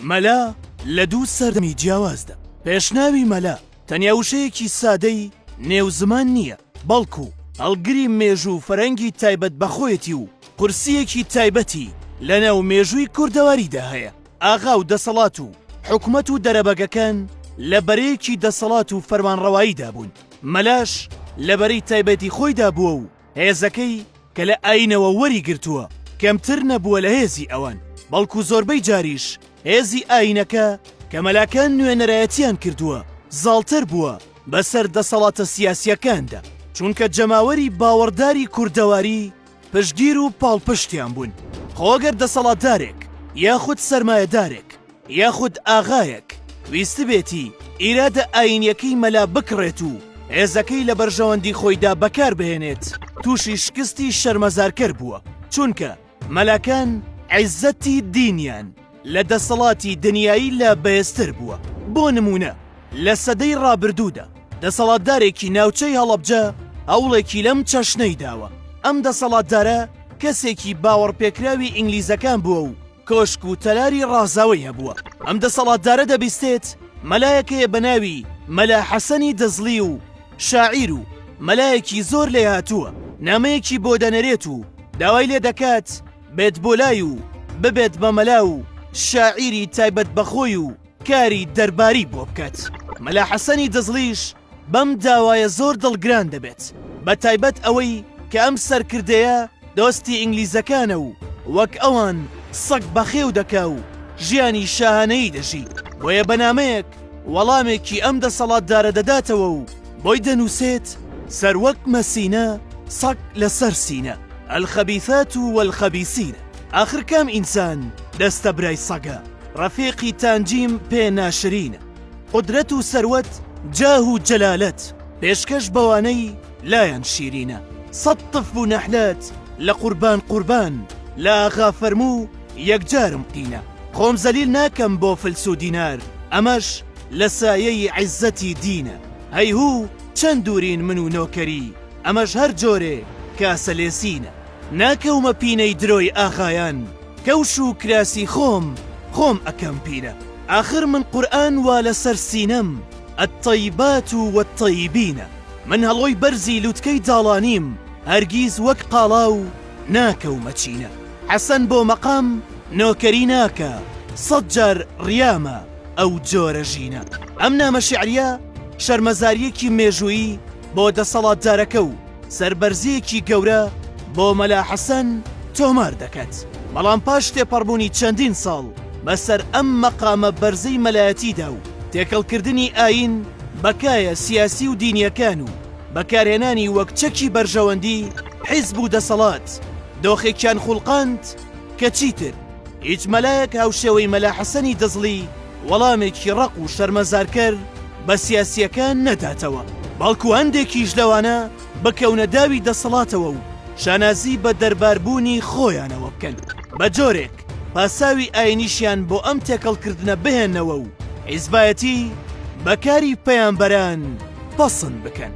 مەلا لە دوو سەردەمی جیاوازدا. پێشناوی مەلا تەنیا وشەیەکی سادەی نێوزمان نییە، بەڵکو هەڵگری مێژوو و فەرەنگی تایبەت بەخۆیەتی و قورسیەکی تایبەتی لە ناو مێژووی کوردەواریدا هەیە. ئاغا و دەسەڵات و حکومەت و دەرەبەگەکان لە بەرەیەکی دەسەڵات و فەرمانڕەواییدا بوون. مەلاش لە بەرەی تایبەتی خۆیدا بووە و هێزەکەی کە لە ئاینەوە وەری گرتووە کەمتر نەبووە لە هێزی ئەوان، بەڵکو زۆربەی جاریش هێزی ئاینەکە کە مەلاکان نوێنەرایەتیان کردووە زاڵتر بووە بەسەر دەسەڵاتە سیاسیەکاندا، چونکە جەماوەری باوەڕداری کوردەواری پشتگیر و پاڵپشتیان بوون. خۆگەر دەسەڵاتدارێک یاخود سەرمایەدارێک یاخود ئاغایەک ویست بێتی ئیرادە ئاینیەکەی مەلا بکڕێت و هێزەکەی لە بەرژەوەندی خۆیدا بەکار بهێنێت، تووشی شکستی شەرمەزارکەر بووە، چونکە مەلاکان عیزەتی دینیان لە دەسەڵاتی دنیایی لە بەهێزتر بووە. بۆ نمونە لە سەدەی ڕابردوودا دەسەڵاتدارێکی ناوچەی هەڵەبجە هەوڵێکی لەم چەشنەی داوە. ئەم دەسەڵاتدارە کەسێکی باوەڕپێکراوی ئینگلیزەکان بووە و کۆشک و تەلاری ڕازاوی هەبووە. ئەم دەسەڵاتدارە دەبیستێت مەلایەکەیە بە ناوی مەلا حەسەنی دەزڵی و شاعیر و مەلایەکی زۆر لێ هاتووە، نامەیەکی بۆ دەنەرێت و داوای لێ دەکات بێت بۆ لای و ببێت بە مەلا و شاعیری تایبەت بەخۆی و کاری دەرباری بۆ بکات. مەلا حەسەنی دەزڵیش بەم داوایە زۆر دڵگران دەبێت، بە تایبەت ئەوەی کە ئەم سەرکردەیە دۆستی ئینگلیزەکانە و وەک ئەوان سەگ بەخێو دەکا و ژیانی شاهانەیی دەژی. بۆیە بەنامەیەک وەڵامێکی ئەم دەسەڵاتدارە دەداتەوە و بۆی دەنووسێت سەر وەک مەسینە سەگ لەسەر سینە الخەبیثات والخەبیسین. ئاخر کام ئینسان دەستە برای سەگە، ڕەفیقی تانجیم پێ ناشرینە. قودرەت و سەروەت جاه و جەلالەت پێشکەش بەوانەی لایەن شیرینە. سەد طف و نەحلات لە قوربان قوربان لە ئاغا فەرموو یەکجارم قینە. خۆم زەلیل ناکەم بۆ فلس و دینار، ئەمەش لە سایەی عیزەتی دینە. هەیهوو چەند دوورین من و نۆکەری، ئەمەش هەر جۆرێ کاسە لێسینە. ناکەومە پینەی درۆی ئاغایان، کەوش و کراسی خۆم ئەکەم پینە. آخر من قورئان وا لەسەر سینەم الطەیبات والطەیبینە. من هەڵۆی بەرزی لوتکەی داڵانیم، هەرگیز وەک قاڵاو ناکەومە چینە. حەسەن بۆ مەقام نۆکەری ناکە، سەد جار ڕیامە ئەو جۆرە ژینە. ئەم نامە شیعریە شەرمەزاریەکی مێژوویی بۆ دەسەڵاتدارەکە و سەربەرزیەکی گەورە بۆ مەلا حەسەن تۆمار دەکات. بەڵام پاش تێپەڕبوونی چەندین ساڵ بەسەر ئەم مەقامە بەرزەی مەلایەتیدا و تێکەڵکردنی ئاین بەکایە سیاسی و دینیەکان و بەکارهێنانی وەک چەکی بەرژەوەندی حیزب و دەسەڵات دۆخێکیان خوڵقاند کە چیتر هیچ مەلایەک هاوشێوەی مەلا حەسەنی دەزڵی وەڵامێکی ڕق و شەرمەزارکەر بە سیاسیەکان نەداتەوە، بەڵکو هەندێکیش لەوانە بکەونە داوی دەسەڵاتەوە و شانازی بە دەرباربوونی خۆیانەوە بکەن، بە جۆرێک پاساوی ئاینیشیان بۆ ئەم تێکەڵکردنە بهێنەوە و حیزبایەتی بەکاری پەیامبەران پەسەند بکەن.